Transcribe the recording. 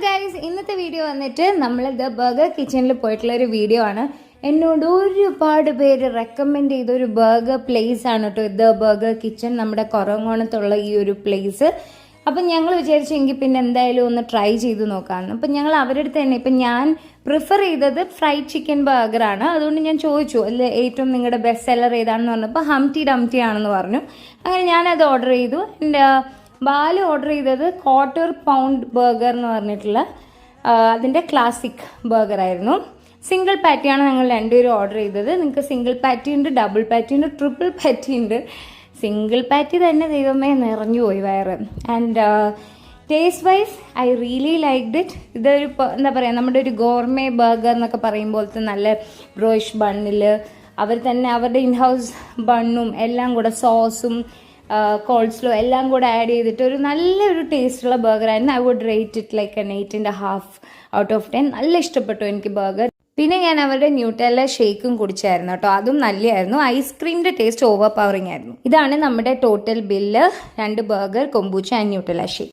Guys, ഇന്നത്തെ video വന്നിട്ട് നമ്മൾ ദ ബർഗർ കിച്ചണിൽ പോയിട്ടുള്ള ഒരു വീഡിയോ ആണ്. എന്നോട് ഒരുപാട് പേര് റെക്കമെൻഡ് ചെയ്ത ഒരു ബർഗർ പ്ലേസ് ആണ് കേട്ടോ ദ ബർഗർ കിച്ചൺ, നമ്മുടെ കുറവങ്കോണത്തുള്ള ഈ ഒരു പ്ലേസ്. അപ്പം ഞങ്ങൾ വിചാരിച്ചെങ്കിൽ പിന്നെ എന്തായാലും ഒന്ന് ട്രൈ ചെയ്ത് നോക്കാമെന്ന്. അപ്പം ഞങ്ങൾ അവരുടെ അടുത്ത് തന്നെ, ഇപ്പം ഞാൻ പ്രിഫർ ചെയ്തത് ഫ്രൈഡ് ചിക്കൻ ബർഗറാണ്. അതുകൊണ്ട് ഞാൻ ചോദിച്ചു അല്ലെ ഏറ്റവും നിങ്ങളുടെ ബെസ്റ്റ് സെല്ലർ ഏതാണെന്ന് പറഞ്ഞപ്പോൾ ഹംറ്റി ഡംറ്റി ആണെന്ന് പറഞ്ഞു. അങ്ങനെ ഞാനത് ഓർഡർ ചെയ്തു. എൻ്റെ ബാല് ഓർഡർ ചെയ്തത് 1/4 പൗണ്ട് ബർഗർ എന്ന് പറഞ്ഞിട്ടുള്ള അതിൻ്റെ ക്ലാസിക് ബർഗറായിരുന്നു. സിംഗിൾ പാറ്റിയാണ് ഞങ്ങൾ രണ്ടുപേരും ഓർഡർ ചെയ്തത്. നിങ്ങൾക്ക് സിംഗിൾ പാറ്റി ഉണ്ട്, ഡബിൾ പാറ്റി ഉണ്ട്, ട്രിപ്പിൾ പാറ്റി ഉണ്ട്. സിംഗിൾ പാറ്റി തന്നെ ദൈവമേ നിറഞ്ഞു പോയി വയറ്. And taste vice I really liked it. ഇതൊരു എന്താ പറയുക, നമ്മുടെ ഒരു ഗോർമേ ബർഗർ എന്നൊക്കെ പറയുമ്പോഴത്തെ നല്ല ബ്രോയിഷ് ബണ്ണിൽ അവർ തന്നെ അവരുടെ ഇൻഹൗസ് ബണ്ണും എല്ലാം കൂടെ സോസും കോൾസ്ലോ എല്ലാം കൂടെ ആഡ് ചെയ്തിട്ട് ഒരു നല്ലൊരു ടേസ്റ്റുള്ള ബർഗറായിരുന്നു. I would rate it like an 8.5 out of 10. നല്ല ഇഷ്ടപ്പെട്ടു എനിക്ക് ബർഗർ. പിന്നെ ഞാൻ അവരുടെ ന്യൂട്ടെല്ല ഷേക്കും കുടിച്ചായിരുന്നു കേട്ടോ, അതും നല്ലതായിരുന്നു. ഐസ്ക്രീമിൻ്റെ ടേസ്റ്റ് ഓവർ പവറിങ് ആയിരുന്നു. ഇതാണ് നമ്മുടെ total bill: 2 burger, kombucha and Nutella shake.